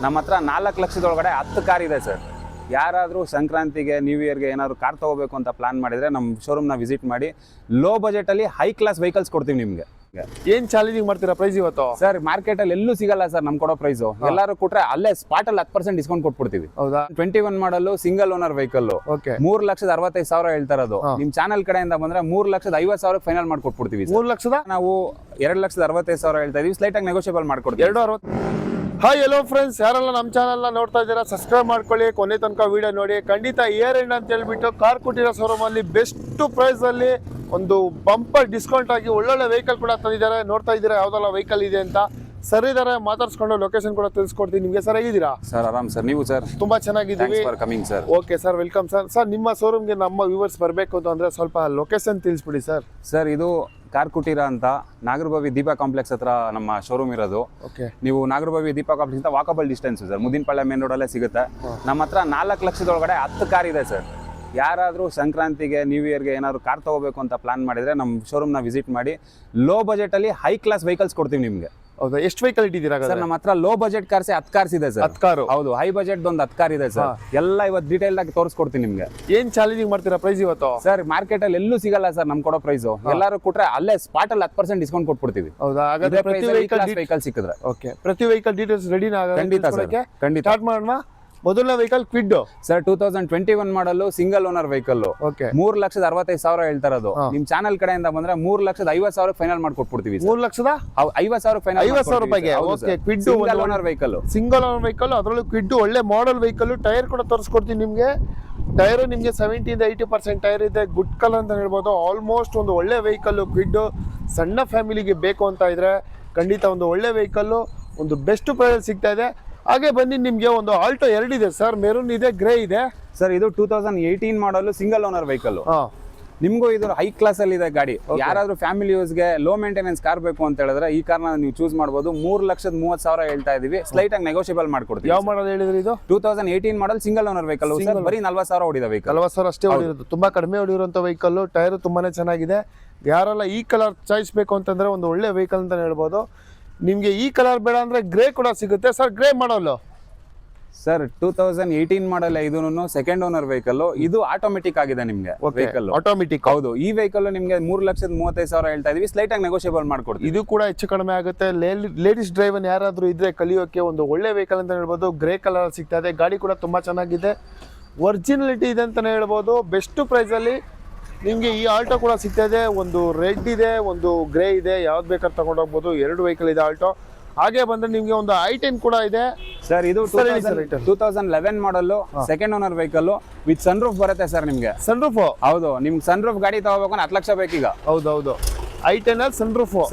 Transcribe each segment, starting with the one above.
ನಮ್ಮ ಹತ್ರ 4 ಲಕ್ಷದೊಳಗಡೆ 10 ಕಾರ್ ಇದೆ ಸರ್. ಯಾರಾದರೂ ಸಂಕ್ರಾಂತಿಗೆ ನ್ಯೂ ಇಯರ್ಗೆ ಏನಾದ್ರು ಕಾರ್ ತೊಗೋಬೇಕು ಅಂತ ಪ್ಲಾನ್ ಮಾಡಿದರೆ ನಮ್ಮ ಶೋರೂಮ್ನ ವಿಸಿಟ್ ಮಾಡಿ. ಲೋ ಬಜೆಟಲ್ಲಿ ಹೈ ಕ್ಲಾಸ್ ವೆಹಿಕಲ್ಸ್ ಕೊಡ್ತೀವಿ ನಿಮಗೆ. ಏನ್ ಚಾಲೆಂಜಿಂಗ್ ಮಾಡ್ತೀರಾ ಪ್ರೈಸ್ ಇವತ್ತು? ಸರ್ ಮಾರ್ಕೆಟಲ್ಲಿ ಎಲ್ಲೂ ಸಿಗಲ್ಲ ಸರ್ ನಮ್ ಕೊಡೋ ಪ್ರೈಸು. ಎಲ್ಲರೂ ಕೊಟ್ರೆ ಅಲ್ಲೇ ಸ್ಪಾಟಲ್ಲಿ 10% ಡಿಸ್ಕೌಂಟ್ ಕೊಟ್ಬಿಡ್ತೀವಿ. ಹೌದಾ? 21 ಮಾಡಲು ಸಿಂಗಲ್ ಓನರ್ ವೆಹಿಕಲ್ ಓಕೆ 3,65,000 ಹೇಳ್ತಾ ಇರೋದು. ನಿಮ್ ಚಾನಲ್ ಕಡೆಯಿಂದ ಬಂದ್ರೆ 3,50,000 ಫೈನಲ್ ಮಾಡ್ಕೊಟ್ಬಿಡ್ತೀವಿ. 3 ಲಕ್ಷದ ನಾವು 2,65,000 ಹೇಳ್ತಾ ಇದೀವಿ. ಸ್ಲೈಟ್ ಆಗಿ ನೆಗೋಷಿಯಬಲ್ ಮಾಡ್ಕೊಡ್ತೀವಿ. 260. ಹಾಯ್ ಎಲ್ಲೋ ಫ್ರೆಂಡ್ಸ್, ಯಾರೆಲ್ಲ ನಮ್ಮ ಚಾನಲ್ನ ನೋಡ್ತಾ ಇದ್ದೀರಾ ಸಬ್ಸ್ಕ್ರೈಬ್ ಮಾಡ್ಕೊಳ್ಳಿ, ಕೊನೆ ತನಕ ವಿಡಿಯೋ ನೋಡಿ. ಖಂಡಿತ ಇಯರ್ ಎಂಡ್ ಅಂತ ಹೇಳ್ಬಿಟ್ಟು ಕಾರ್ ಕೊಟ್ಟಿರೋ ಶೋರೂಮ್ ಅಲ್ಲಿ ಬೆಸ್ಟ್ ಪ್ರೈಸ್ ಅಲ್ಲಿ ಒಂದು ಬಂಪರ್ ಡಿಸ್ಕೌಂಟ್ ಆಗಿ ಒಳ್ಳೊಳ್ಳೆ ವೆಹಿಕಲ್ ಕೂಡ ತಂದಿದ್ದಾರೆ. ನೋಡ್ತಾ ಇದ್ದೀರಾ ಯಾವ್ದೆಲ್ಲ ವೆಹಿಕಲ್ ಇದೆ ಅಂತ. ಸರ್ ಇದಾರೆ, ಮಾತಾಡ್ಸ್ಕೊಂಡು ಲೊಕೇಶನ್ ಕೂಡ ತಿಳಿಸ್ಕೊಡ್ತೀನಿ ನಿಮಗೆ. ಸರ್ ಹೇಗಿದ್ದೀರಾ? ಸರ್ ಆರಾಮ್ ಸರ್, ನೀವು ಸರ್? ತುಂಬಾ ಚೆನ್ನಾಗಿದ್ದೀವಿ. Coming sir. Okay sir, welcome sir. Sir ನಿಮ್ಮ ಶೋರೂಮ್ಗೆ ನಮ್ಮ ವ್ಯೂವರ್ಸ್ ಬರಬೇಕು ಅಂತಂದ್ರೆ ಸ್ವಲ್ಪ ಲೊಕೇಶನ್ ತಿಳಿಸ್ಬಿಡಿ ಸರ್. ಸರ್ ಇದು ಕಾರ್ ಕುಟೀರ ಅಂತ ನಾಗರಭಾವಿ ದೀಪಾ ಕಾಂಪ್ಲೆಕ್ಸ್ ಹತ್ರ ನಮ್ಮ ಶೋರೂಮ್ ಇರೋದು. ಓಕೆ, ನೀವು ನಾಗರಭಾವಿ ದೀಪಾ ಕಾಂಪ್ಲೆಕ್ಸ್ ಅಂತ ವಾಕಬಲ್ ಡಿಸ್ಟೆನ್ಸ್ ಸರ್. ಮುದಿನಪಾಳ್ಯ ಮೇನ್ ರೋಡಲ್ಲೇ ಸಿಗುತ್ತೆ. ನಮ್ಮ ಹತ್ರ 4 ಲಕ್ಷದೊಳಗಡೆ 10 ಕಾರ್ ಇದೆ ಸರ್. ಯಾರಾದರೂ ಸಂಕ್ರಾಂತಿಗೆ ನ್ಯೂ ಇಯರ್ಗೆ ಏನಾದ್ರು ಕಾರ್ ತೊಗೋಬೇಕು ಅಂತ ಪ್ಲಾನ್ ಮಾಡಿದರೆ ನಮ್ಮ ಶೋರೂಮ್ನ ವಿಸಿಟ್ ಮಾಡಿ. ಲೋ ಬಜೆಟಲ್ಲಿ ಹೈ ಕ್ಲಾಸ್ ವೆಹಿಕಲ್ಸ್ ಕೊಡ್ತೀವಿ ನಿಮಗೆ. ಹೌದಾ? ಎಷ್ಟು ವೆಹಿಕಲ್ ಇಟ್ಟಿದ್ದೀರಾ ಸರ್? ನಮ್ಮ ಹತ್ರ ಲೋ ಬಜೆಟ್ ಕಾರ್ಸೇ 10 ಕಾರ್ಸ್ ಇದೆ ಸರ್. 10 ಕಾರು? ಹೌದು. ಹೈ ಬಜೆಟ್ ಒಂದು 10 ಕಾರ್ ಇದೆ ಸರ್. ಎಲ್ಲ ಇವತ್ತು ಡೀಟೇಲ್ ಆಗಿ ತೋರಿಸ್ಕೊಡ್ತೀನಿ ನಿಮಗೆ. ಏನ್ ಚಾಲೆಂಜಿಂಗ್ ಮಾಡ್ತೀರಾ ಪ್ರೈಸ್ ಇವತ್ತು? ಸರ್ ಮಾರ್ಕೆಟಲ್ಲಿ ಎಲ್ಲೂ ಸಿಗಲ್ಲ ಸರ್ ನಮ್ ಕೊಡೋ ಪ್ರೈಸು. ಎಲ್ಲರೂ ಕೊಟ್ರೆ ಅಲ್ಲೇ ಸ್ಪಾಟಲ್ಲಿ 10% ಡಿಸ್ಕೌಂಟ್ ಕೊಟ್ಬಿಡ್ತೀವಿ. ಹೌದಾ? ಹಾಗಾದ್ರೆ ಪ್ರತಿ ವೆಹಿಕಲ್ ಸಿಕ್ಕಿದ್ರೆ ಓಕೆ, ಪ್ರತಿ ವೆಹಿಕಲ್ ಡೀಟೇಲ್ಸ್ ರೆಡಿ ಖಂಡಿತ ಸರ್, ಖಂಡಿತ. ಸ್ಟಾರ್ಟ್ ಮಾಡೋಣ. ಮೊದಲನೇ ವೆಹಿಕಲ್ ಕ್ವಿಡ್ ಸರ್. 2021 ಮಾಡಲು ಸಿಂಗಲ್ ಓನರ್ ವೆಹಿಕಲ್. ಓಕೆ 3,65,000 ಹೇಳ್ತಾ ಇರೋದು. ನಿಮ್ ಚಾನಲ್ ಕಡೆಯಿಂದ ಬಂದ್ರೆ 3,50,000 ಫೈನಲ್ ಮಾಡ್ಕೊಟ್ಬಿಡ್ತೀವಿ. 3,50,000 ಫೈನಲ್ 50,000 ರೂಪಾಯಿಗೆ. Okay, Kwid single owner vehicle. Single owner vehicle, ಅದರಲ್ಲೂ ಕ್ವಿಡ್ ಒಳ್ಳೆ ಮಾಡೆಲ್ ವೆಹಿಕಲ್. ಟೈರ್ ಕೂಡ ತೋರಿಸ್ಕೊಡ್ತೀನಿ ನಿಮ್ಗೆ. ಟೈರ್ ನಿಮ್ಗೆ 70-80% ಟೈರ್ ಇದೆ. ಗುಡ್ ಕಲರ್ ಅಂತ ಹೇಳ್ಬೋದು. ಆಲ್ಮೋಸ್ಟ್ ಒಂದು ಒಳ್ಳೆ ವೆಹಿಕಲ್ ಕ್ವಿಡ್. ಸಣ್ಣ ಫ್ಯಾಮಿಲಿಗೆ ಬೇಕು ಅಂತ ಇದ್ರೆ ಖಂಡಿತ ಒಂದು ಒಳ್ಳೆ ವೆಹಿಕಲ್, ಒಂದು ಬೆಸ್ಟ್ ಪ್ರೈಸ್ ಸಿಗ್ತಾ ಇದೆ. ಹಾಗೆ ಬನ್ನಿ, ನಿಮ್ಗೆ ಒಂದು ಆಲ್ಟೋ 2 ಇದೆ ಸರ್. ಮೆರೂನ್ ಇದೆ, ಗ್ರೇ ಇದೆ ಸರ್. ಇದು 2018 ಮಾಡಲು ಸಿಂಗಲ್ ಓನರ್ ವೆಹಿಕಲ್. ನಿಮ್ಗೂ ಇದು ಹೈ ಕ್ಲಾಸ್ ಅಲ್ಲಿ ಇದೆ ಗಾಡಿ. ಯಾರಾದ್ರೂ ಫ್ಯಾಮಿಲಿ ಯೂಸ್ಗೆ ಲೋ ಮೇಂಟೆನೆನ್ಸ್ ಕಾರ್ ಬೇಕು ಅಂತ ಹೇಳಿದ್ರೆ ಈ ಕಾರ್ನ ನೀವು ಚೂಸ್ ಮಾಡಬಹುದು. 3,30,000 ಹೇಳ್ತಾ ಇದೀವಿ. ಸ್ಲೈಟ್ ಆಗಿ ನೆಗೋಷಿಯಬಲ್ ಮಾಡ್ಕೊಡ್ತೀವಿ. ಯಾವ ಮಾಡಲ್ ಹೇಳಿದ್ರಿ ಇದು? 2018 ಮಾಡಲ್ ಸಿಂಗಲ್ ಓನರ್ ವೆಹಿಕಲ್. ಬರೀ 40,000 ಹೊಡಿದ ವೆಹಿಕಲ್. 40,000 ಅಷ್ಟೇ ಹೊಡಿರೋದು. ತುಂಬಾ ಕಡಿಮೆ ಹೊಡಿರುವಂತ ವೆಹಿಕಲ್. ಟೈರ್ ತುಂಬಾನೇ ಚೆನ್ನಾಗಿದೆ. ಯಾರೆಲ್ಲ ಈ ಕಲರ್ ಚಾಯ್ಸ್ ಬೇಕು ಅಂತಂದ್ರೆ ಒಂದು ಒಳ್ಳೆ ವೆಹಿಕಲ್ ಅಂತ ಹೇಳ್ಬೋದು. ನಿಮ್ಗೆ ಈ ಕಲರ್ ಬೇಡ ಅಂದ್ರೆ ಗ್ರೇ ಕೂಡ ಸಿಗುತ್ತೆ ಸರ್. ಗ್ರೇ ಮಾಡಲ್ ಸರ್ 2018 ಮಾಡಲ್. ಇದೂನು ಸೆಕೆಂಡ್ ಓನರ್ ವೆಹಿಕಲ್. ಇದು ಆಟೋಮೆಟಿಕ್ ಆಗಿದೆ ನಿಮ್ಗೆ ವೆಹಿಕಲ್. ಆಟೋಮೆಟಿಕ್? ಹೌದು. ಈ ವೆಹಿಕಲ್ ನಿಮ್ಗೆ 3,35,000 ಹೇಳ್ತಾ ಇದೀವಿ. ಸ್ಲೈಟ್ ಆಗಿ ನೆಗೋಷಿಯಬಲ್ ಮಾಡ್ಕೊಡ್ತೀವಿ. ಇದು ಕೂಡ ಹೆಚ್ಚು ಕಡಿಮೆ ಆಗುತ್ತೆ. ಲೇಡೀಸ್ ಡ್ರೈವರ್ ಯಾರಾದ್ರೂ ಇದ್ರೆ ಕಲಿಯೋಕೆ ಒಂದು ಒಳ್ಳೆ ವೆಹಿಕಲ್ ಅಂತ ಹೇಳ್ಬೋದು. ಗ್ರೇ ಕಲರ್ ಸಿಗ್ತಾ ಇದೆ. ಗಾಡಿ ಕೂಡ ತುಂಬಾ ಚೆನ್ನಾಗಿದೆ. ಒರಿಜಿನಲಿಟಿ ಇದೆ ಅಂತಾನೆ ಹೇಳ್ಬೋದು. ಬೆಸ್ಟ್ ಪ್ರೈಸ್ ಅಲ್ಲಿ ನಿಮ್ಗೆ ಈ ಆಲ್ಟೋ ಕೂಡ ಸಿಗ್ತಾ ಇದೆ. ಒಂದು ರೆಡ್ ಇದೆ, ಒಂದು ಗ್ರೇ ಇದೆ. ಯಾವ್ದು ಬೇಕಾದ್ರೆ ತಗೊಂಡೋಗ್ಬೋದು. 2 ವೆಹಿಕಲ್ ಇದೆ ಆಲ್ಟೋ. ಹಾಗೆ ಬಂದ್ರೆ ನಿಮ್ಗೆ ಒಂದು i10 ಕೂಡ ಇದೆ ಸರ್. ಇದು 2011 model second owner vehicle with sunroof ಬರುತ್ತೆ ಸರ್. ನಿಮ್ಗೆ ಸನ್ ರೂಫ್? ಹೌದು. ನಿಮ್ಗೆ ಸನ್ ರೂಫ್ ಗಾಡಿ ತಗೋಬೇಕು ಅಂದ್ರೆ 10 ಲಕ್ಷ ಬೇಕೀಗ. ಹೌದೌದು. i10 ಅಲ್ಲಿ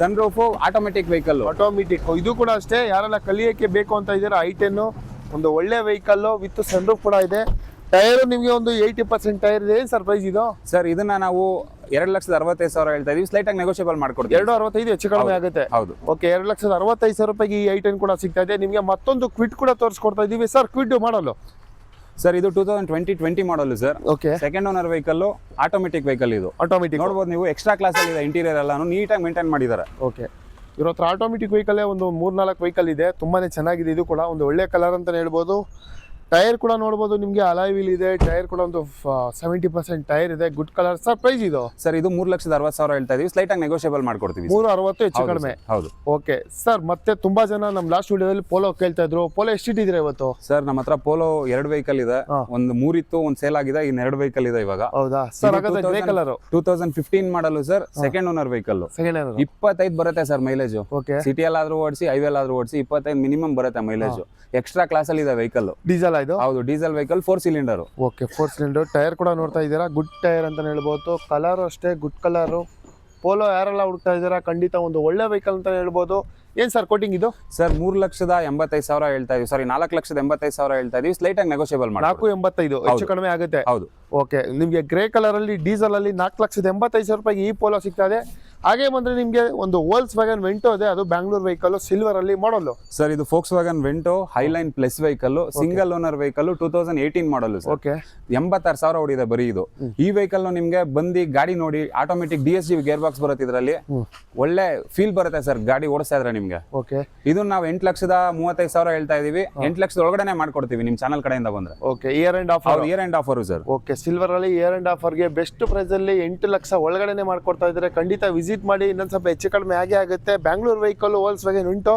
sunroof automatic vehicle. Automatic. ಇದು ಕೂಡ ಅಷ್ಟೇ. ಯಾರೆಲ್ಲ ಕಲಿಯಕ್ಕೆ ಬೇಕು ಅಂತ ಇದ್ದೀರಾ, i10 ಒಂದು ಒಳ್ಳೆ ವೆಹಿಕಲ್ ವಿತ್ ಸನ್ ರೂಫ್ ಕೂಡ ಇದೆ. ಟೈರ್ ನಿಮ್ಗೆ ಒಂದು 80% ಟೈರ್ ಇದೆ. ಏನ್ ಸರ್ಪ್ರೈಸ್ ಇದು ಸರ್? ಇದನ್ನ ನಾವು 2,65,000 ಹೇಳ್ತಾ ಇದೀವಿ. ಸ್ಲೈಟ್ ಆಗಿ ನೆಗೋಷಿಯಬಲ್ ಮಾಡ್ಕೊಡ್ತೀವಿ. 265 ಹೆಚ್ಚು ಕಡಿಮೆ ಆಗುತ್ತೆ. ಹೌದು. ಓಕೆ, 2,65,000 ರೂಪಾಯಿಗೆ ಈ i10 ಕೂಡ ಸಿಗ್ತಾ ಇದೆ. ನಿಮ್ಗೆ ಮತ್ತೊಂದು ಕ್ವಿಡ್ ಕೂಡ ತೋರಿಸ್ಕೊಡ್ತಾ ಇದೀವಿ ಸರ್. ಕ್ವಿಡ್ ಮಾಡಲು ಸರ್ ಇದು 2020 model sir. Okay, second owner vehicle. Automatic vehicle. ಇದು ಆಟೋಮೆಟಿಕ್ ನೋಡಬಹುದು ನೀವು. ಎಕ್ಸ್ಟ್ರಾ ಕ್ಲಾಸ್ ಅಲ್ಲಿ ಇದೆ. ಇಂಟೀರಿಯರ್ ಎಲ್ಲಾನು ನೀಟಾಗಿ ಮೇಂಟೈನ್ ಮಾಡಿದ್ದಾರೆ. ಓಕೆ, ಇವ್ರ ಹತ್ರ ಆಟೋಮೆಟಿಕ್ ವೆಹಿಕಲ್ ಒಂದು 3-4 ವೆಹಿಕಲ್ ಇದೆ. ತುಂಬಾನೇ ಚೆನ್ನಾಗಿದೆ. ಇದು ಕೂಡ ಒಂದು ಒಳ್ಳೆ ಕಲರ್ ಅಂತ ಹೇಳ್ಬೋದು. ಟೈರ್ ಕೂಡ ನೋಡಬಹುದು ನಿಮ್ಗೆ. ಅಲಾಯ್ ವೀಲ್ ಇದೆ. ಟೈರ್ ಕೂಡ ಒಂದು 70% ಟೈರ್ ಇದೆ. Good colour. ಸರ್ ಪ್ರೈಸ್ ಇದು? ಸರ್ ಇದು 3,60,000 ಹೇಳ್ತಾ ಇದೀವಿ. ಸ್ಲೈಟ್ ಆಗಿ ನೆಗೋಷಿಯಬಲ್ ಮಾಡ್ಕೊಡ್ತೀವಿ. 360 ಹೆಚ್ಚು ಕಡಿಮೆ. ಹೌದು. ಓಕೆ ಸರ್, ಮತ್ತೆ ತುಂಬಾ ಜನ ನಮ್ ಲಾಸ್ಟ್ ವಿಡಿಯೋದಲ್ಲಿ ಪೋಲೋ ಕೇಳ್ತಾ ಇದ್ರು. ಪೋಲೋ ಎಷ್ಟಿಟ್ಟಿದ್ರೆ ಇವತ್ತು? ಸರ್ ನಮ್ಮ ಹತ್ರ ಪೋಲೋ 2 ವೆಹಿಕಲ್ ಇದೆ. ಒಂದು 3 ಇತ್ತು, ಒಂದು ಸೇಲ್ ಆಗಿದೆ. ಇನ್ನು 2 ವೆಹಿಕಲ್ ಇದೆ ಇವಾಗ. ಹೌದಾ ಸರ್? ಹಾಗಾದ್ರೆ ಗ್ರೇ ಕಲರ್ 2015 ಮಾಡಲು ಸರ್. Second owner vehicle. 25 ಬರುತ್ತೆ ಸರ್ ಮೈಲೇಜ್. ಓಕೆ, ಸಿಟಿಯಲ್ಲಿ ಆದ್ರೂ ಓಡಿಸಿ, ಹೈವೇಲ್ ಆದ್ರೂ ಓಡಿಸಿ 25 ಮಿನಿಮಮ್ ಬರುತ್ತೆ ಮೈಲೇಜ್. ಎಕ್ಸ್ಟ್ರಾ ಕ್ಲಾಸ್ ಅಲ್ಲಿ ಇದೆ ವೆಹಿಕಲ್. ಡೀಸೆಲ್ ಇದು? ಹೌದು, diesel vehicle. 4 cylinder. Okay, 4 cylinder. Tyre ಕೂಡ ನೋಡ್ತಾ ಇದ್ದೀರಾ. ಗುಡ್ ಟೈರ್ ಅಂತ ಹೇಳ್ಬೋದು. ಕಲರ್ ಅಷ್ಟೇ ಗುಡ್ ಕಲರ್. ಪೋಲೋ ಯಾರೆಲ್ಲ ಹುಡುಕ್ತಾ ಇದ್ದೀರಾ ಖಂಡಿತ ಒಂದು ಒಳ್ಳೆ ವೆಹಿಕಲ್ ಅಂತ ಹೇಳ್ಬೋದು. ಏನ್ ಸರ್ ಕೋಟಿಂಗ್ ಇದು? ಸರ್ 3,85,000 ಹೇಳ್ತಾ ಇದೀವಿ. ಸಾರಿ, 4,85,000 ಹೇಳ್ತಾ ಇದೀವಿ. ಸ್ಲೈಟ್ ಆಗಿ ನೆಗೋಷಿಯಬಲ್ ಮಾಡಿ. 485 ಹೆಚ್ಚು ಕಡಿಮೆ ಆಗುತ್ತೆ. ಹೌದು. ಓಕೆ, ನಿಮ್ಗೆ ಗ್ರೇ ಕಲರ್ ಅಲ್ಲಿ ಡೀಸೆಲ್ ಅಲ್ಲಿ 4,85,000 ರೂಪಾಯಿಗೆ ಈ ಪೋಲೋ ಸಿಗ್ತಾ ಇದೆ. ಹಾಗೆ ಬಂದ್ರೆ ನಿಮಗೆ ಒಂದು ವೋಲ್ಸ್ ವ್ಯಾಗನ್ ವೆಂಟೋ ಇದೆ, ಅದು ಬ್ಯಾಂಗ್ಳೂರ್ ವೆಹಿಕಲ್ ಸಿಲ್ವರ್ ಅಲ್ಲಿ ಮಾಡಲ್. ಸರ್ ಇದು forks wagon Vento Highline plus vehicle, single owner vehicle, 2018 model sir. Okay, 86,000 ಓಡಿದೆ ಬರೀ ಇದು. ಈ ವೆಹಿಕಲ್ ನಿಮ್ಗೆ ಬಂದು ಗಾಡಿ ನೋಡಿ, ಆಟೋಮೆಟಿಕ್ DSG ಗೇರ್ ಬಾಕ್ಸ್ ಬರುತ್ತೆ ಇದರಲ್ಲಿ, ಒಳ್ಳೆ ಫೀಲ್ ಬರುತ್ತೆ ಸರ್ ಗಾಡಿ ಓಡಿಸ್ತಾ ಇದ್ರೆ ನಿಮ್ಗೆ. ಓಕೆ, ಇದು ನಾವು 8,35,000 ಹೇಳ್ತಾ ಇದೀವಿ. 8 ಲಕ್ಷದ ಒಳಗಡೆ ಮಾಡ್ಕೊಡ್ತೀವಿ ನಿಮ್ ಚಾನಲ್ ಕಡೆಯಿಂದ ಬಂದ್ರೆ. Okay, year and offer. Year and offer sir. Okay, silver ಅಲ್ಲಿ ಇಯರ್ ಅಂಡ್ ಆಫರ್ಗೆ ಬೆಸ್ಟ್ ಪ್ರೈಸ್ ಅಲ್ಲಿ 8 ಲಕ್ಷ ಒಳಗಡೆನೆ ಮಾಡ್ಕೊಡ್ತಾ ಇದ್ದಾರೆ. ಖಂಡಿತ ವಿಸಿಟ್ ಮಾಡಿ, ಇನ್ನೊಂದ್ ಸ್ವಲ್ಪ ಹೆಚ್ಚು ಕಡಿಮೆ ಆಗೇ ಆಗುತ್ತೆ. ಬ್ಯಾಂಗ್ಳೂರ್ ವೆಹಿಕಲ್ ವೋಲ್ಸ್ ವ್ಯಾಗನ್ ಉಂಟು.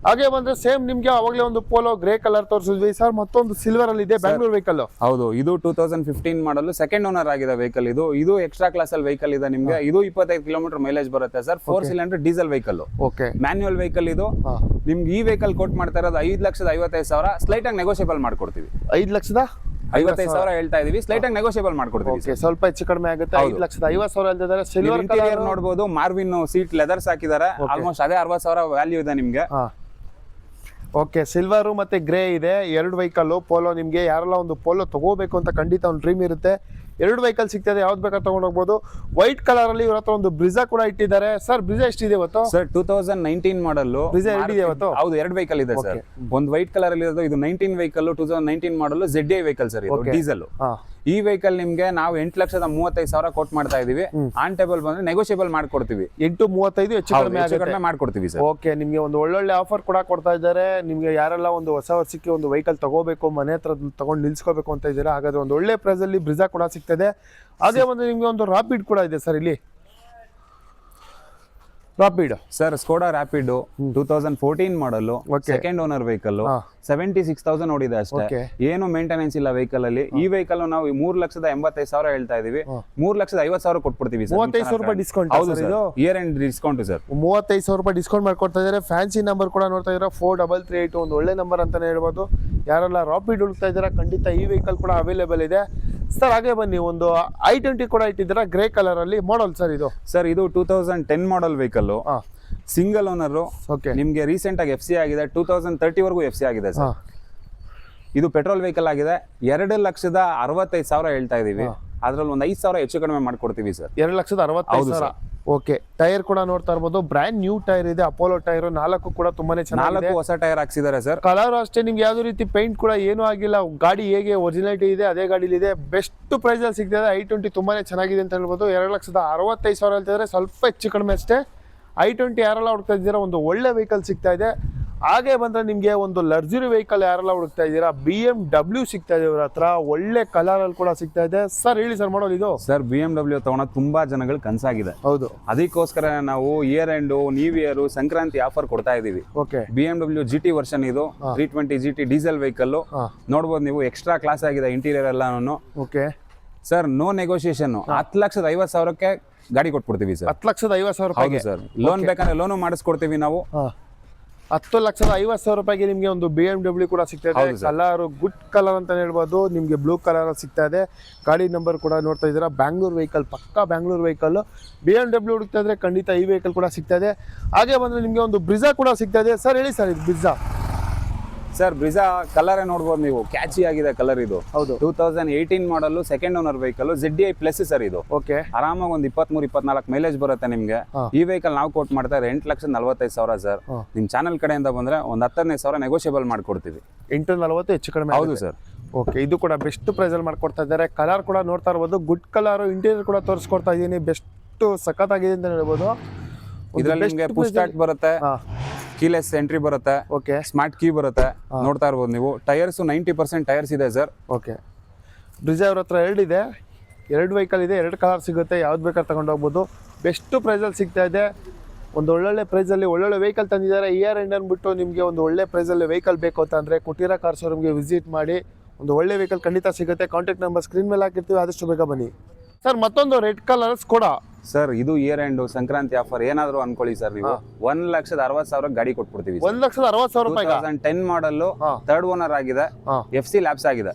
ಹಾಗೆ ಬಂದ್ರೆ ಸೇಮ್ ನಿಮ್ಗೆ ಅವಾಗಲೇ ಒಂದು ಪೋಲೋ ಗ್ರೇ ಕಲರ್ ತೋರಿಸಿದ್ವಿ ಸರ್, ಮತ್ತೊಂದು ಸಿಲ್ವರ್ ಅಲ್ಲಿ ಇದೆ ಬ್ಯಾಂಗ್ಳೂರ್ ವೆಹಿಕಲ್. ಹೌದು, ಇದು 2015 ಮಾಡಲ್, ಸೆಕೆಂಡ್ ಓನರ್ ಆಗಿದೆ ವೆಹಿಕಲ್. ಇದು ಎಕ್ಸ್ಟ್ರಾ ಕ್ಲಾಸ್ ಅಲ್ಲಿ ವೆಹಿಕಲ್ ಇದೆ ನಿಮ್ಗೆ. ಇದು 25 ಕಿಲೋಮೀಟರ್ ಮೈಲೇಜ್ ಬರುತ್ತೆ sir. 4 cylinder diesel vehicle, okay, manual vehicle. ಇದು ನಿಮ್ಗೆ ಈ ವೆಹಿಕಲ್ ಕೋಟ್ ಮಾಡ್ತಾ ಇರೋದು 5,55,000. ಸ್ಲೈಟ್ ಆಗಿ ನೆಗೋಷಿಯಬಲ್ ಮಾಡ್ಕೊಡ್ತೀವಿ. 5,55,000 ಹೇಳ್ತಾ ಇದೀವಿ, ಸ್ಲೈಟ್ ಆಗಿ ನೆಗೋಷಿಯಬಲ್ ಮಾಡ್ಕೊಡ್ತೀವಿ. ಓಕೆ, ಸ್ವಲ್ಪ ಹೆಚ್ಚು ಕಡಿಮೆ ಆಗುತ್ತೆ. 5,50,000 ಹೇಳ್ತಿದ್ದಾರೆ. ಸಿಲ್ವರ್ ಇಂಟೀರಿಯರ್ ನೋಡಬಹುದು, ಮಾರ್ವಿನ್ ಸೀಟ್ ಲೆದರ್ಸ್ ಹಾಕಿದ್ದಾರೆ. ಆಲ್ಮೋಸ್ಟ್ ಅದೇ 60,000 ವ್ಯಾಲ್ಯೂ ಇದೆ ನಿಮ್ಗೆ. ಓಕೆ, ಸಿಲ್ವರು ಮತ್ತೆ ಗ್ರೇ ಇದೆ, 2 ವೆಹಿಕಲ್ ಪೋಲೋ. ನಿಮಗೆ ಯಾರೆಲ್ಲ ಒಂದು ಪೋಲೋ ತಗೋಬೇಕು ಅಂತ ಖಂಡಿತ ಒಂದು ಡ್ರೀಮ್ ಇರುತ್ತೆ, 2 ವೆಹಿಕಲ್ ಸಿಗ್ತದೆ, ಯಾವ್ದು ಬೇಕಾದ್ರೆ ತಗೊಂಡು ಹೋಗ್ಬೋದು. ವೈಟ್ ಕಲರ್ ಅಲ್ಲಿ ಇವ್ರ ಹತ್ರ ಒಂದು ಬ್ರಿಜಾ ಕೂಡ ಇಟ್ಟಿದ್ದಾರೆ. ಸರ್ ಬ್ರಿಜಾ ಎಷ್ಟಿದೆ ಇವತ್ತು? ಸರ್ 2019 ಮಾಡಲ್ ಬ್ರಿಜಾ 2 ಇದೆ ಇವತ್ತು. ಹೌದು, 2 ವೆಹಿಕಲ್ ಇದೆ ಸರ್. ಒಂದು ವೈಟ್ ಕಲರ್ ಅಲ್ಲಿ ಇರೋದು, ಇದು 19 ವೆಹಿಕಲ್, 2019 ಮಾಡಲ್ ZDI ವೆಹಿಕಲ್ ಸರ್, ಇದು ಡೀಸೆಲ್. ಈ ವೆಹಿಕಲ್ ನಿಮ್ಗೆ ನಾವು 8,35,000 ಕೋಟ್ ಮಾಡ್ತಾ ಇದೀವಿ. ಆನ್ ಟೇಬಲ್ ಬಂದ್ರೆ ನೆಗೋಷಿಯಬಲ್ ಮಾಡ್ಕೊಡ್ತೀವಿ. 8.35 ಹೆಚ್ಚು ಕಡಿಮೆ ಮಾಡ್ಕೊಡ್ತೀವಿ ಸರ್. ಓಕೆ, ನಿಮ್ಗೆ ಒಂದು ಒಳ್ಳೊಳ್ಳೆ ಆಫರ್ ಕೂಡ ಕೊಡ್ತಾ ಇದ್ದಾರೆ. ನಿಮ್ಗೆ ಯಾರೆಲ್ಲ ಒಂದು ಹೊಸ ವರ್ಷಕ್ಕೆ ಒಂದು ವೆಹಿಕಲ್ ತಗೋಬೇಕು, ಮನೆ ಹತ್ರ ತಗೊಂಡು ನಿಲ್ಸ್ಕೋಬೇಕು ಅಂತ ಇದ್ದೀರಾ, ಹಾಗಾದ್ರೆ ಒಂದು ಒಳ್ಳೆ ಪ್ರೈಸ್ ಅಲ್ಲಿ ಬ್ರಿಜಾ ಕೂಡ ಸಿಗ್ತದೆ. ಅದೇ ಒಂದು ನಿಮ್ಗೆ ಒಂದು ರಾಪಿಡ್ ಕೂಡ ಇದೆ ಸರ್ ಇಲ್ಲಿ. ರಾಪಿಡ್ ಸರ್, ಸ್ಕೋಡಾ ರಾಪಿಡ್ 2014 ಮಾಡಲ್, ಸೆಕೆಂಡ್ ಓನರ್ ವೆಹಿಕಲ್, 76,000 ಓಡಿದೆ ಅಷ್ಟೇ. ಏನು ಮೇಂಟೆನೆನ್ಸ್ ಇಲ್ಲ ವೆಹಿಕಲ್ ಅಲ್ಲಿ. ಈ ವೆಹಿಕಲ್ ನಾವು 3,85,000 ಹೇಳ್ತಾ ಇದೀವಿ. 3,50,000 ಕೊಟ್ಬಿಡ್ತೀವಿ. 35,000 ರೂಪಾಯಿ ಡಿಸ್ಕೌಂಟ್. ಹೌದು sir, year end discount sir. 35,000 ರೂಪಾಯಿ ಡಿಸ್ಕೌಂಟ್ ಮಾಡ್ಕೊಡ್ತಾ ಇದ್ದಾರೆ. ಫ್ಯಾನ್ಸಿ ನಂಬರ್ ಕೂಡ ನೋಡ್ತಾ ಇದ್ದೀರಾ, 4338 ಒಂದು ಒಳ್ಳೆ ನಂಬರ್ ಅಂತಾನೆ ಹೇಳ್ಬೋದು. ಯಾರೆಲ್ಲ ರಾಪಿಡ್ ಹುಡುಕ್ತಾ ಇದ್ದೀರಾ, ಖಂಡಿತ ಈ ವೆಹಿಕಲ್ ಕೂಡ ಅವೈಲೇಬಲ್ ಇದೆ ಸರ್. ಹಾಗೆ ಬನ್ನಿ, ಒಂದು i20 ಕೂಡ ಇಟ್ಟಿದ್ದೀರಾ ಗ್ರೇ ಕಲರ್ ಅಲ್ಲಿ ಮಾಡಲ್ ಸರ್. ಇದು ಸರ್, ಇದು 2010 ಮಾಡಲ್ ವೆಹಿಕಲ್, ಸಿಂಗಲ್ ಓನರ್. ಓಕೆ, ನಿಮ್ಗೆ ರೀಸೆಂಟ್ ಆಗಿ FC ಆಗಿದೆ, 2030 ವರೆಗೂ FC ಆಗಿದೆ ಸರ್. ಇದು ಪೆಟ್ರೋಲ್ ವೆಹಿಕಲ್ ಆಗಿದೆ. 2,65,000 ಹೇಳ್ತಾ ಇದೀವಿ. ಅದ್ರಲ್ಲಿ ಒಂದು 5,000 ಹೆಚ್ಚು ಕಡಿಮೆ ಮಾಡ್ಕೊಡ್ತೀವಿ ಸರ್. 2,65,000. ಓಕೆ, ಟೈರ್ ಕೂಡ ನೋಡ್ತಾ ಇರ್ಬೋದು, ಬ್ರ್ಯಾಂಡ್ ನ್ಯೂ ಟೈರ್ ಇದೆ, ಅಪೋಲೋ ಟೈರ್. 4 ಕೂಡ ತುಂಬಾನೇ ಚೆನ್ನಾಗಿದೆ. 4 ಹೊಸ ಟೈರ್ ಹಾಕ್ಸಿದ್ದಾರೆ ಸರ್. ಕಲರ್ ಅಷ್ಟೇ, ನಿಮ್ಗೆ ಯಾವ್ದು ರೀತಿ ಪೇಂಟ್ ಕೂಡ ಏನೂ ಆಗಿಲ್ಲ. ಗಾಡಿ ಹೇಗೆ ಒರಿಜಿನಾಲಿಟಿ ಇದೆ ಅದೇ ಗಾಡಿಲಿ ಇದೆ. ಬೆಸ್ಟ್ ಪ್ರೈಸ್ ಅಲ್ಲಿ ಸಿಗ್ತದೆ. i20 ತುಂಬಾನೇ ಚೆನ್ನಾಗಿದೆ ಅಂತ ಹೇಳ್ಬೋದು. 2,65,000 ಹೇಳ್ತಿದ್ರೆ, ಸ್ವಲ್ಪ ಹೆಚ್ಚು ಕಡಿಮೆ ಅಷ್ಟೇ. i20 ಯಾರೆಲ್ಲ ಹುಡುಕ್ತಾ ಇದ್ದೀರಾ, ಒಂದು ಒಳ್ಳೆ ವೆಹಿಕಲ್ ಸಿಗ್ತಾ ಇದೆ. ಹಾಗೆ ಬಂದ್ರೆ ನಿಮ್ಗೆ ಒಂದು ಲಕ್ಸುರಿ ವೆಹಿಕಲ್ ಯಾರೆಲ್ಲ ಹುಡುಕ್ತಾ ಇದ್ದೀರಾ, BMW ಸಿಗ್ತಾ ಇದೆ ಇವ್ರ ಹತ್ರ. ಒಳ್ಳೆ ಕಲರ್ ಅಲ್ಲಿ ಕೂಡ ಸಿಗ್ತಾ ಇದೆ ಸರ್. ಹೇಳಿ ಸರ್, ಮಾಡೋದು ಇದು ಸರ್. BMW ತಗೊಳೋದು ತುಂಬಾ ಜನಗಳು ಕನಸಾಗಿದೆ. ಹೌದು, ಅದಕ್ಕೋಸ್ಕರ ನಾವು year end, new year, Sankranti offer ಕೊಡ್ತಾ ಇದೀವಿ. ಓಕೆ, BMW GT ವರ್ಷನ್ ಇದು, 320 GT ಡೀಸೆಲ್ ವೆಹಿಕಲ್. ನೋಡ್ಬೋದು ನೀವು, ಎಕ್ಸ್ಟ್ರಾ ಕ್ಲಾಸ್ ಆಗಿದೆ ಇಂಟೀರಿಯರ್ ಎಲ್ಲಾನು. Okay sir, no negotiation. 10,50,000ಕ್ಕೆ ಗಾಡಿ ಕೊಟ್ಬಿಡ್ತೀವಿ ಸರ್. 10,50,000 ರೂಪಾಯಿ ಸರ್. ಲೋನ್ ಬೇಕಂದ್ರೆ ಲೋನು ಮಾಡಿಸ್ಕೊಡ್ತೀವಿ ನಾವು. 10,50,000 ರೂಪಾಯಿಗೆ ನಿಮಗೆ ಒಂದು BMW ಕೂಡ ಸಿಗ್ತಾ ಇದೆ. ಕಲರ್ ಗುಡ್ ಕಲರ್ ಅಂತ ಹೇಳ್ಬೋದು. ನಿಮಗೆ ಬ್ಲೂ ಕಲರ್ ಸಿಗ್ತಾ ಇದೆ. ಗಾಡಿ ನಂಬರ್ ಕೂಡ ನೋಡ್ತಾ ಇದ್ದೀರಾ, ಬ್ಯಾಂಗ್ಳೂರ್ ವೆಹಿಕಲ್, ಪಕ್ಕಾ ಬ್ಯಾಂಗ್ಳೂರ್ ವೆಹಿಕಲ್. BMW ಹುಡುಕ್ತಾ ಇದ್ರೆ ಖಂಡಿತ ಈ ವೆಹಿಕಲ್ ಕೂಡ ಸಿಗ್ತಾ ಇದೆ. ಹಾಗೆ ಬಂದ್ರೆ ನಿಮಗೆ ಒಂದು ಬ್ರಿಜಾ ಕೂಡ ಸಿಗ್ತಾ ಇದೆ ಸರ್. ಹೇಳಿ ಸರ್, ಇದು ಬ್ರಿಜಾ. ಸರ್, ಬ್ರಿಜಾ ಕಲರ್ ನೋಡ್ಬೋದು ನೀವು, ಕ್ಯಾಚಿ ಆಗಿದೆ ಕಲರ್ ಇದು. ಹೌದು, 2018 model, second owner vehicle, ZDI plus sir ಇದು. ಓಕೆ, ಆರಾಮಾಗಿ ಒಂದು 23-24 ಮೈಲೇಜ್ ಬರುತ್ತೆ ನಿಮ್ಗೆ. ಈ ವೆಹಿಕಲ್ ನಾವು ಕೋಟ್ ಮಾಡ್ತಾ 8,45,000 ಸರ್. ನಿಮ್ ಚಾನಲ್ ಕಡೆಯಿಂದ ಬಂದ್ರೆ ಒಂದು 15,000 ನೆಗೋಷಿಯಬಲ್ ಮಾಡ್ಕೊಡ್ತೀವಿ. 840 ಹೆಚ್ಚು ಕಡಿಮೆ. ಹೌದು ಸರ್. ಓಕೆ, ಇದು ಕೂಡ ಬೆಸ್ಟ್ ಪ್ರೈಸ್ ಅಲ್ಲಿ ಮಾಡ್ಕೊಡ್ತಾ ಇದ್ದಾರೆ. ಕಲರ್ ಕೂಡ ನೋಡ್ತಾ ಇರ್ಬೋದು, ಗುಡ್ ಕಲರ್. ಇಂಟೀರಿಯರ್ ಕೂಡ ತೋರಿಸ್ಕೊಡ್ತಾ ಇದ್ದೀನಿ, ಬೆಸ್ಟ್ ಸಖತ್ತಾಗಿದೆ ಅಂತ ಹೇಳ್ಬೋದು. ಇದರಲ್ಲಿ ನಿಮಗೆ ಪುಷ್ ಸ್ಟಾರ್ಟ್ ಬರುತ್ತೆ, ಕೀಲೆಸ್ ಎಂಟ್ರಿ ಬರುತ್ತೆ, ಓಕೆ, ಸ್ಮಾರ್ಟ್ ಕೀ ಬರುತ್ತೆ. ನೋಡ್ತಾ ಇರ್ಬೋದು ನೀವು. ಟೈರ್ಸ್ 90% ಟೈರ್ಸ್ ಇದೆ ಸರ್. ಓಕೆ, ಬ್ರಿಜಾ ಅವ್ರ ಹತ್ರ 2 ಇದೆ, 2 ವೆಹಿಕಲ್ ಇದೆ, 2 ಕಲರ್ ಸಿಗುತ್ತೆ. ಯಾವ್ದು ಬೇಕಾದ್ರೆ ತಗೊಂಡು ಹೋಗ್ಬೋದು. ಬೆಸ್ಟ್ ಪ್ರೈಸಲ್ಲಿ ಸಿಗ್ತಾ ಇದೆ. ಒಂದು ಒಳ್ಳೊಳ್ಳೆ ಪ್ರೈಸಲ್ಲಿ ಒಳ್ಳೊಳ್ಳೆ ವೆಹಿಕಲ್ ತಂದಿದ್ದಾರೆ. ಇಯರ್ ಎಂಡ್ ಅಂದ್ಬಿಟ್ಟು ನಿಮಗೆ ಒಂದು ಒಳ್ಳೆ ಪ್ರೈಸಲ್ಲಿ ವೆಹಿಕಲ್ ಬೇಕು ಅಂತಂದರೆ ಕುಟೀರ ಕಾರ್ ಶೋರೂಮ್ಗೆ ವಿಸಿಟ್ ಮಾಡಿ. ಒಂದು ಒಳ್ಳೆ ವೆಹಿಕಲ್ ಖಂಡಿತ ಸಿಗುತ್ತೆ. ಕಾಂಟ್ಯಾಕ್ಟ್ ನಂಬರ್ ಸ್ಕ್ರೀನ್ ಮೇಲೆ ಹಾಕಿರ್ತೀವಿ, ಆದಷ್ಟು ಬೇಗ ಬನ್ನಿ ಸರ್. ಮತ್ತೊಂದು ರೆಡ್ ಕಲರ್ ಸ್ಕೋಡಾ ಸರ್. ಇದು ಇಯರ್ ಎಂಡ್ ಸಂಕ್ರಾಂತಿ ಆಫರ್ ಏನಾದ್ರು ಅನ್ಕೊಳ್ಳಿ ಸರ್. ನೀವು 1,60,000 ಗಾಡಿ ಕೊಟ್ಬಿಡ್ತೀವಿ. 1,60,000 ರೂಪಾಯಿ. 2010 ಮಾಡಲ್, ಥರ್ಡ್ ಓನರ್ ಆಗಿದೆ, FC ಲ್ಯಾಪ್ಸ್ ಆಗಿದೆ.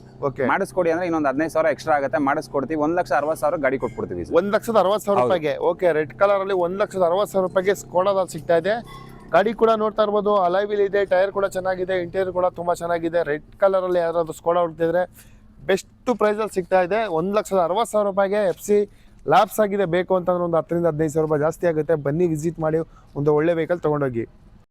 ಮಾಡಿಸ್ಕೊಡಿ ಅಂದ್ರೆ ಇನ್ನೊಂದು 15,000 ಎಕ್ಸ್ಟ್ರಾ ಆಗುತ್ತೆ, ಮಾಡಿಸ್ಕೊಡ್ತೀವಿ. 1,60,000 ಗಾಡಿ ಕೊಟ್ಬಿಡ್ತೀವಿ. 1,60,000 ರೂಪಾಯಿಗೆ. ಓಕೆ, ರೆಡ್ ಕಲರ್ ಅಲ್ಲಿ 1,60,000 ರೂಪಾಯಿಗೆ ಸ್ಕೋಡಾದಲ್ಲಿ ಸಿಗ್ತಾ ಇದೆ. ಗಾಡಿ ಕೂಡ ನೋಡ್ತಾ ಇರ್ಬೋದು, ಅಲಾಯ್ ವೀಲ್ ಇದೆ, ಟೈರ್ ಕೂಡ ಚೆನ್ನಾಗಿದೆ, ಇಂಟೀರಿಯರ್ ಕೂಡ ತುಂಬಾ ಚೆನ್ನಾಗಿದೆ. ರೆಡ್ ಕಲರ್ ಅಲ್ಲಿ ಯಾರಾದ್ರೂ ಸ್ಕೋಡಾ ಹುಡುಕ್ತಿದ್ರೆ ಬೆಸ್ಟ್ ಪ್ರೈಸ್ ಅಲ್ಲಿ ಸಿಗ್ತಾ ಇದೆ. 1,60,000 ರೂಪಾಯಿಗೆ FC ಲ್ಯಾಪ್ಸ್ ಆಗಿದೆ ಬೇಕು ಅಂತಂದ್ರೆ ಒಂದು 10,000 15,000 ರೂಪಾಯಿ ಜಾಸ್ತಿ ಆಗುತ್ತೆ. ಬನ್ನಿ ವಿಸಿಟ್ ಮಾಡಿ ಒಂದು ಒಳ್ಳೆ ವೆಹಿಕಲ್ ತೊಗೊಂಡೋಗಿ.